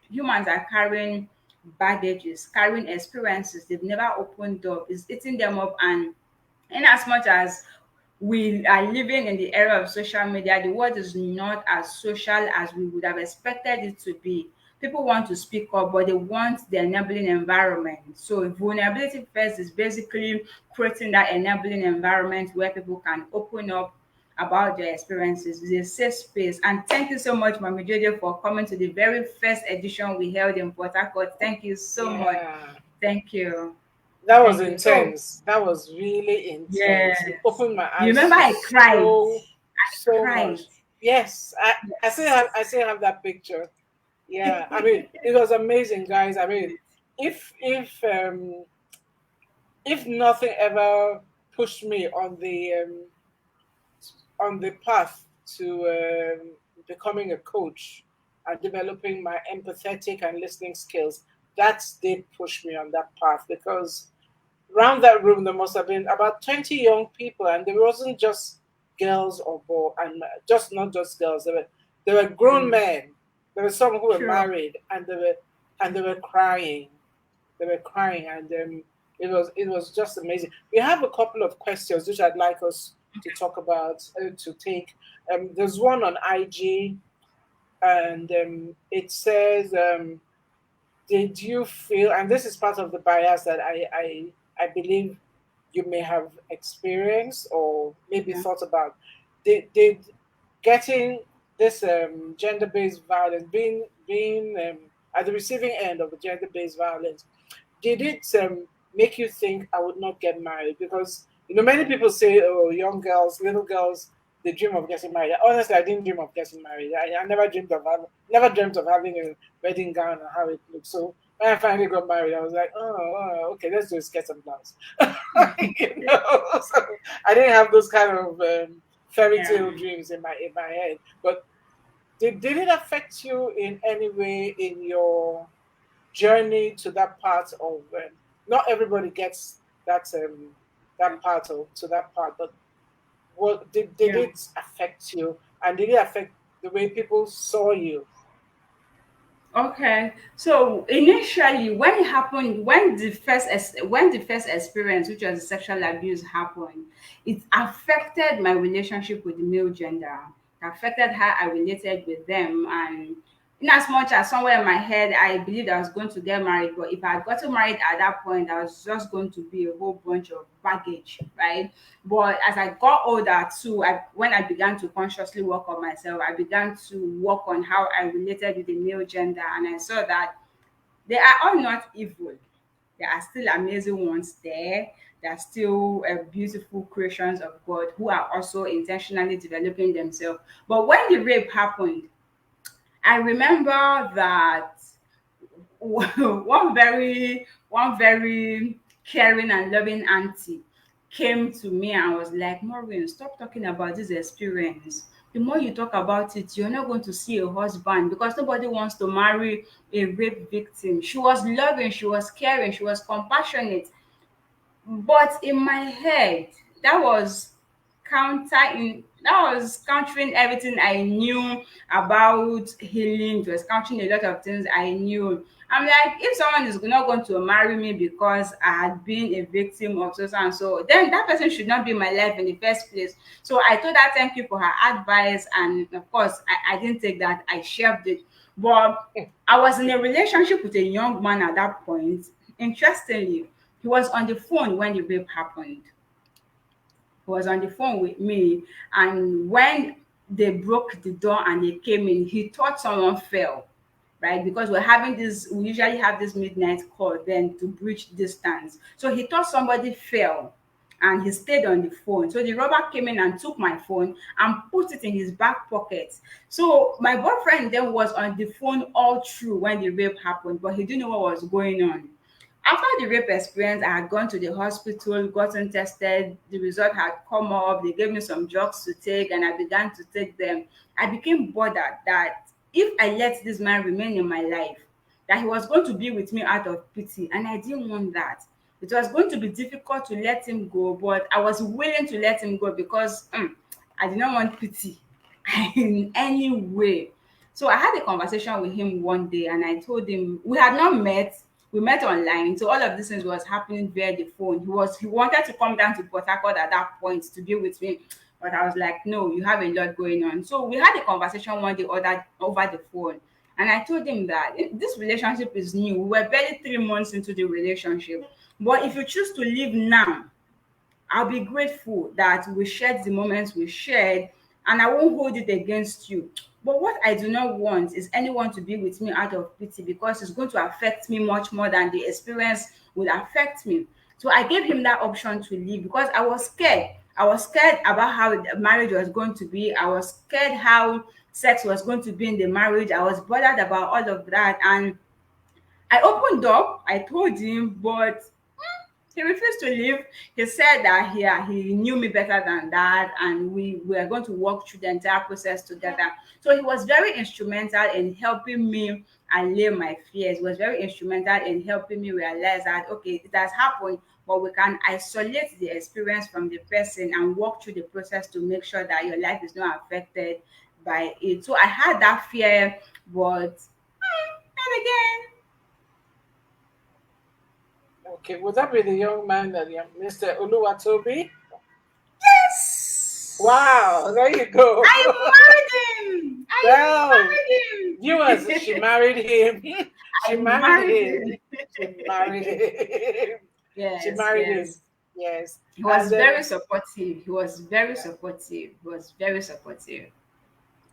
humans are carrying baggages, carrying experiences they've never opened up. It's eating them up, and in as much as we are living in the era of social media, the world is not as social as we would have expected it to be. People want to speak up, but they want the enabling environment. So vulnerability first is basically creating that enabling environment where people can open up about their experiences. It's a safe space. And thank you so much, Mami Jojo, for coming to the very first edition we held in Port Harcourt. Thank you so much.
Yeah.
Thank you.
That was
Thank you. So
intense. That was really intense. It
yes.
opened my
You
eyes
remember
to
I cried. I
so much.
cried.
Yes,
Yes.
I still have that picture. Yeah, I mean, it was amazing, guys. I mean, if if um if nothing ever pushed me on the path to becoming a coach and developing my empathetic and listening skills, that did push me on that path, because around that room there must have been about 20 young people, and there wasn't just girls or boys, and just not just girls, there were grown
Mm,
men. There were some who were
true.
married, and they were crying. They were crying, and it was just amazing. We have a couple of questions which I'd like us to talk about, to take. There's one on IG, and it says, did you feel, and this is part of the bias that I believe you may have experienced or maybe
Okay.
thought about, did getting this gender-based violence, being at the receiving end of the gender-based violence, did it make you think I would not get married? Because many people say, oh, young girls, little girls, they dream of getting married. Honestly, I didn't dream of getting married. I never dreamt of having a wedding gown and how it looks. So when I finally got married, I was like, okay, let's just get some blouse. So I didn't have those kind of fairy
Yeah.
tale dreams in my head. But did it affect you in any way in your journey to that part of, not everybody gets that part of to that part, but what did
Yeah.
it affect you, and did it affect the way people saw you?
Okay, so initially, when it happened, when the first experience, which was sexual abuse, happened, it affected my relationship with the male gender. It affected how I related with them, and in as much as somewhere in my head, I believed I was going to get married. But if I had gotten married at that point, I was just going to be a whole bunch of baggage, right? But as I got older too, when I began to consciously work on myself, I began to work on how I related with the male gender, and I saw that they are all not evil. There are still amazing ones there. There are still beautiful creations of God who are also intentionally developing themselves. But when the rape happened, I remember that one very caring and loving auntie came to me and was like, Maureen, stop talking about this experience. The more you talk about it, you're not going to see a husband because nobody wants to marry a rape victim. She was loving, she was caring, she was compassionate. But in my head, that was that was countering everything I knew about healing. It was countering a lot of things I knew. I'm like, if someone is not going to marry me because I had been a victim of so and so, then that person should not be in my life in the first place. So I told her thank you for her advice, and of course, I didn't take that. I shelved it. But I was in a relationship with a young man at that point. Interestingly, he was on the phone when the rape happened. He was on the phone with me, and when they broke the door and they came in, he thought someone fell, right? Because we usually have this midnight call then to bridge distance. So he thought somebody fell and he stayed on the phone. So the robber came in and took my phone and put it in his back pocket. So my boyfriend then was on the phone all through when the rape happened, but he didn't know what was going on. After the rape experience, I had gone to the hospital, gotten tested, the result had come up, they gave me some drugs to take, and I began to take them. I became bothered that if I let this man remain in my life, that he was going to be with me out of pity, and I didn't want that. It was going to be difficult to let him go, but I was willing to let him go because I did not want pity in any way. So I had a conversation with him one day and I told him we had not met. We met online. So all of these things was happening via the phone. He wanted to come down to Port Harcourt at that point to be with me. But I was like, no, you have a lot going on. So we had a conversation one day over the phone. And I told him that this relationship is new. We were barely 3 months into the relationship. But if you choose to leave now, I'll be grateful that we shared the moments we shared and I won't hold it against you. But what I do not want is anyone to be with me out of pity because it's going to affect me much more than the experience would affect me. So I gave him that option to leave because I was scared. I was scared about how the marriage was going to be. I was scared how sex was going to be in the marriage. I was bothered about all of that. And I opened up, I told him, but he refused to leave. He said that he knew me better than that, and we were going to work through the entire process together. So he was very instrumental in helping me allay my fears. He was very instrumental in helping me realize that okay, it has happened, but we can isolate the experience from the person and walk through the process to make sure that your life is not affected by it. So I had that fear, but and again,
Okay, would that be the young man that Mr. Oluwatobi? Wow,
yes.
there you go.
I married him. I
Well, viewers,
married
she
him.
married him. She
I
married
married
him.
him.
She married him. She
Yes,
married him.
yes.
Yes.
He was
And
very supportive. He was very
yeah.
supportive. He was very supportive.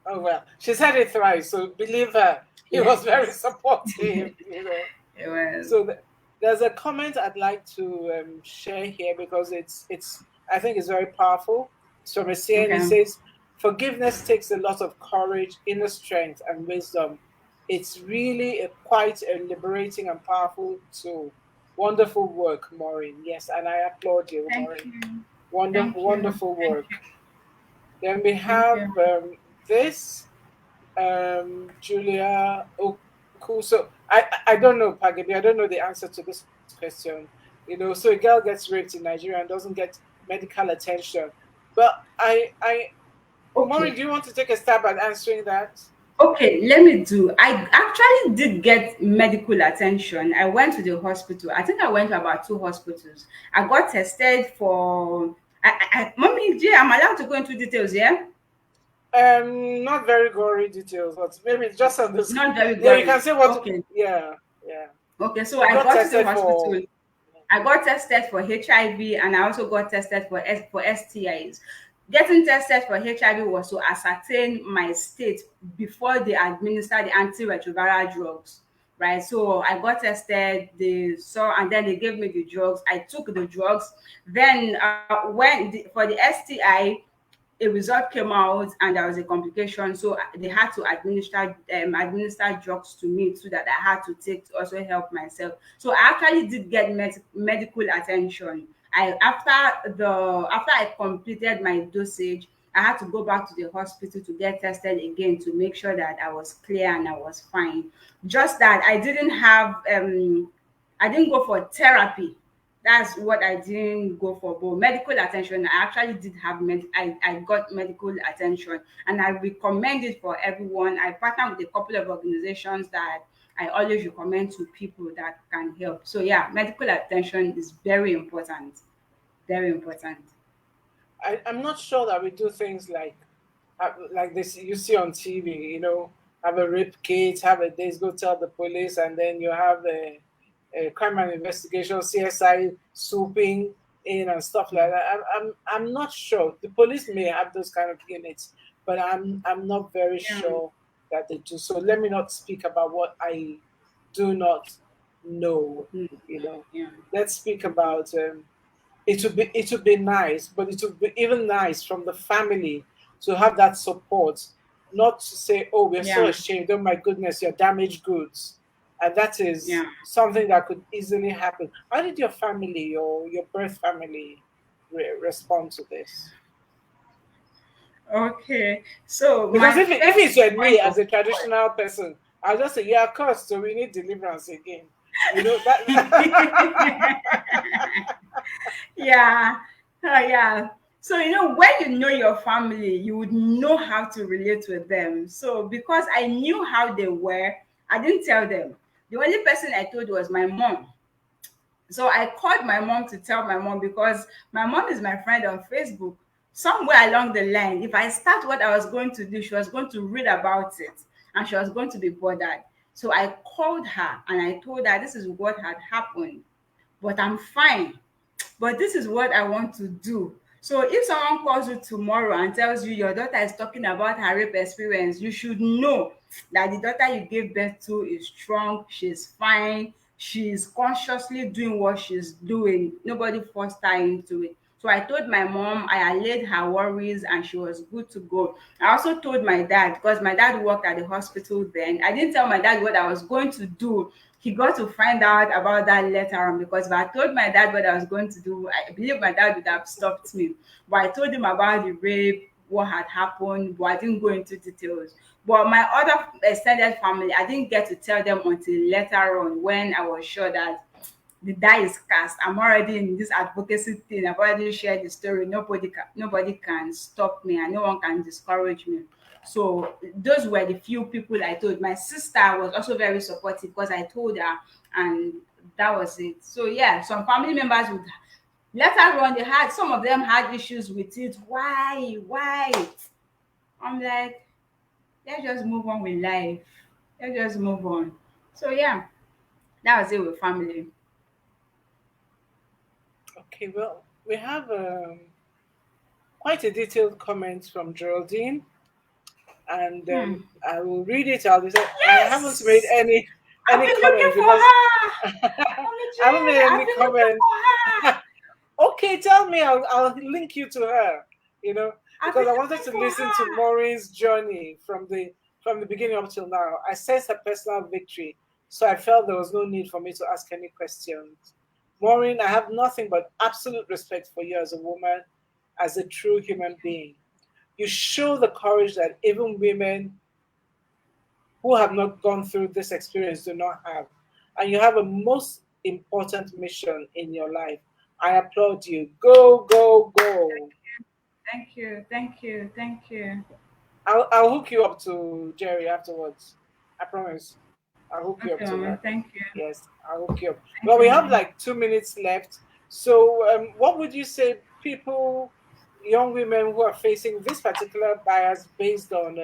Oh well, she said it thrice, so believe her. He was very
Yes,
supportive.
it was.
So there's a comment I'd like to share here because it's I think it's very powerful. It's from a CN. It
Okay.
says, "Forgiveness takes a lot of courage, inner strength, and wisdom. It's really quite a liberating and powerful tool. Wonderful work, Maureen. Yes, and I applaud you,
Thank
Maureen.
you.
Wonderful,
Thank you.
wonderful
Thank
work.
you.
Then we
Thank
have
you.
this Julia Oku. So I don't know, Pagabi. I don't know the answer to this question. So a girl gets raped in Nigeria and doesn't get medical attention. But Maureen,
Okay.
do you want to take a stab at answering that?
Okay, let me do. I actually did get medical attention. I went to the hospital. I think I went to about two hospitals. I got tested for. Mommy, J, I'm allowed to go into details, yeah?
Not very gory details, but maybe just on this.
Not very
Yeah, you
gory.
can say what.
Okay.
Yeah, yeah.
Okay, so
You
I
got
got to the
tested for.
hospital. I got tested for HIV and I also got tested for for STIs. Getting tested for HIV was to ascertain my state before they administer the antiretroviral drugs, right? So I got tested, they saw, and then they gave me the drugs. I took the drugs. Then for the STI, a result came out and there was a complication, so they had to administer drugs to me so that I had to take to also help myself. So I actually did get medical attention. After I completed my dosage, I had to go back to the hospital to get tested again to make sure that I was clear and I was fine. Just that I didn't go for therapy. That's what I didn't go for. But medical attention, I actually did have I got medical attention and I recommend it for everyone. I partner with a couple of organizations that I always recommend to people that can help. So yeah, medical attention is very important. Very important.
I'm not sure that we do things like this you see on TV. Have a rape kit, have a days go tell the police, and then you have a crime and investigation CSI swooping in and stuff like that. I'm not sure. The police may have those kind of units, but I'm not very
Yeah.
sure that they do. So let me not speak about what I do not know.
Mm,
You know,
yeah.
let's speak about. It would be nice, but it would be even nice from the family to have that support, not to say, "Oh, we're so
Yeah.
ashamed. Oh my goodness, you're damaged goods," and that is
Yeah.
something that could easily happen. How did your family, your birth family, respond to this?
Okay. So
Because
my
if
first
it's me
point
as
of
a traditional person, I'll just say, "Yeah, of course. So we need deliverance again." That.
yeah. Yeah. So when you know your family, you would know how to relate with them. So because I knew how they were, I didn't tell them. The only person I told was my mom. So I called my mom to tell my mom because my mom is my friend on Facebook. Somewhere along the line, if I start what I was going to do, she was going to read about it and she was going to be bothered. So I called her and I told her this is what had happened, but I'm fine. But this is what I want to do. So if someone calls you tomorrow and tells you your daughter is talking about her rape experience, you should know that the daughter you gave birth to is strong, she's fine, she's consciously doing what she's doing. Nobody forced her into it. So I told my mom, I allayed her worries and she was good to go. I also told my dad because my dad worked at the hospital then. I didn't tell my dad what I was going to do. He got to find out about that later on because if I told my dad what I was going to do, I believe my dad would have stopped me. But I told him about the rape, what had happened, but I didn't go into details. But my other extended family, I didn't get to tell them until later on when I was sure that the die is cast. I'm already in this advocacy thing. I've already shared the story. Nobody can stop me and no one can discourage me. So those were the few people I told. My sister was also very supportive because I told her and that was it. So yeah, some family members would later on they had some of them had issues with it. Why? Why? I'm like, let's just move on with life. Let's just move on. So yeah, that was it with family.
Okay, well, we have quite a detailed comment from Geraldine, and
Hmm.
I will read it out. I haven't made
Yes! I've
any
been looking
comment
for
because
her.
I
Mommy
haven't
J,
made
I've
any
been looking
comment.
for her.
Okay, tell me. I'll link you to her.
I've been
Because I wanted
looking
to
for
listen to
her.
Maureen's journey from the beginning up till now. I sensed her personal victory, so I felt there was no need for me to ask any questions. Maureen, I have nothing but absolute respect for you as a woman, as a true human being. You show the courage that even women who have not gone through this experience do not have. And you have a most important mission in your life. I applaud you. Go, go, go.
Thank you. Thank you. Thank you.
I'll hook you up to Jerry afterwards. I promise. I'll hook you
Okay,
up to
Mama.
her.
Thank you.
Yes, I'll hook you up.
Thank
Well,
you,
we have
Mama.
like 2 minutes left. So, what would you say people, young women who are facing this particular bias based on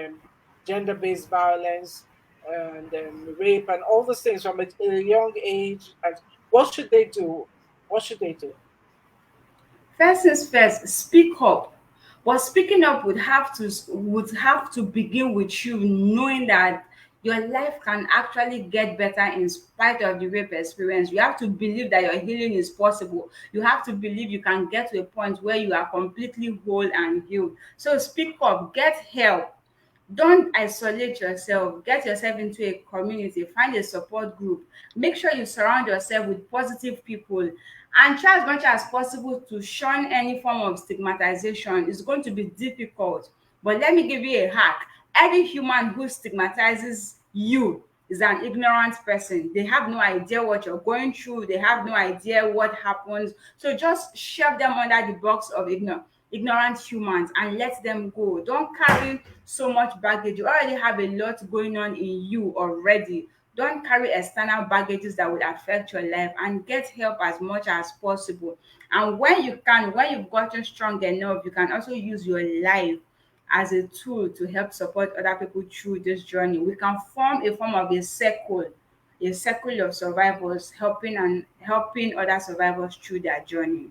gender-based violence and rape and all those things from a young age, and what should they do? What should they do?
First things first, speak up. But speaking up would have to begin with you knowing that your life can actually get better in spite of the rape experience. You have to believe that your healing is possible. You have to believe you can get to a point where you are completely whole and healed. So speak up, get help. Don't isolate yourself. Get yourself into a community, find a support group. Make sure you surround yourself with positive people, and try as much as possible to shun any form of stigmatization. It's going to be difficult, but let me give you a hack. Any human who stigmatizes you is an ignorant person. They have no idea what you're going through, they have no idea what happens. So just shove them under the box of ignorant humans and let them go. Don't carry so much baggage. You already have a lot going on in you already. Don't carry external baggages that would affect your life, and get help as much as possible. And when you can, when you've gotten strong enough, you can also use your life as a tool to help support other people through this journey. We can form a form of a circle of survivors, helping other survivors through their journey.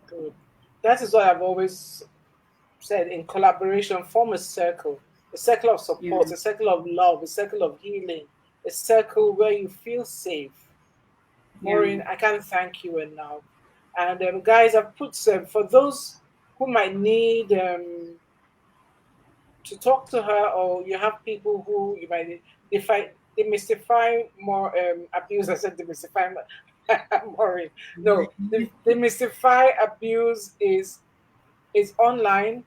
Good. That is what I've always said, in collaboration, form a circle of
Yeah,
support, a circle of love, a circle of healing, a circle where you feel safe.
yeah,
Maureen, I can't thank you enough. And guys, I've put for those who might need to talk to her, or you have people who you might defy, demystify more abuse. I said demystify Maureen. No, demystify abuse is online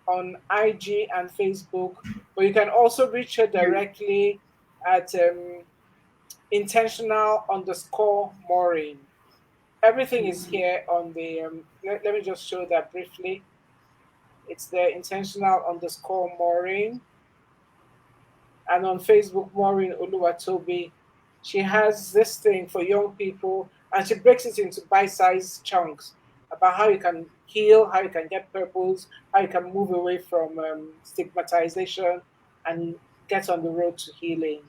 on IG and Facebook, but you can also reach her
yeah,
directly at intentional underscore Maureen. Everything is
yeah,
here on the, let me just show that briefly. It's the intentional underscore Maureen. And on Facebook, Maureen Oluwatobi. She has this thing for young people, and she breaks it into bite-sized chunks about how you can heal, how you can get purpose, how you can move away from stigmatization and get on the road to healing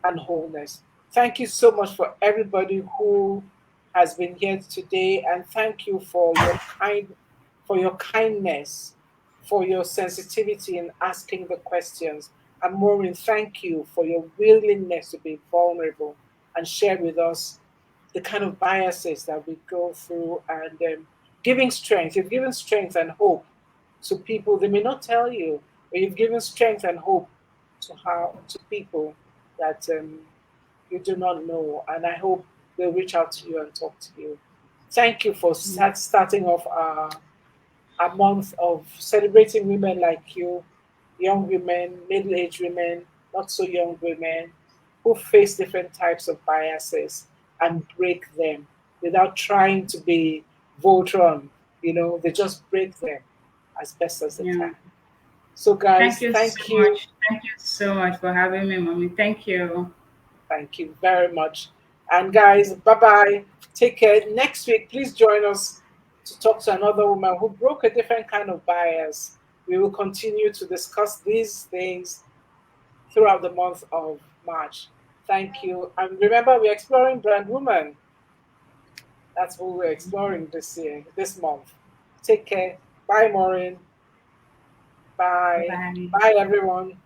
and wholeness. Thank you so much for everybody who has been here today, and thank you for your kindness, for your sensitivity in asking the questions. And Maureen, thank you for your willingness to be vulnerable and share with us the kind of biases that we go through, and giving strength. You've given strength and hope to people. They may not tell you, but you've given strength and hope to people that you do not know. And I hope they'll reach out to you and talk to you. Thank you for starting off a month of celebrating women like you, young women, middle aged women, not so young women, who face different types of biases and break them without trying to be Voltron. They just break them as best as they
yeah.
can. So,
Thank
guys,
you so
thank you.
much. Thank you so much for having me, mommy. Thank you.
Thank you very much. And guys, bye bye. Take care. Next week, please join us to talk to another woman who broke a different kind of bias. We will continue to discuss these things throughout the month of March. Thank you. And remember, we're exploring brand woman. That's what we're exploring this year, this month. Take care. Bye, Maureen.
Bye
Bye.
bye.
Bye, everyone.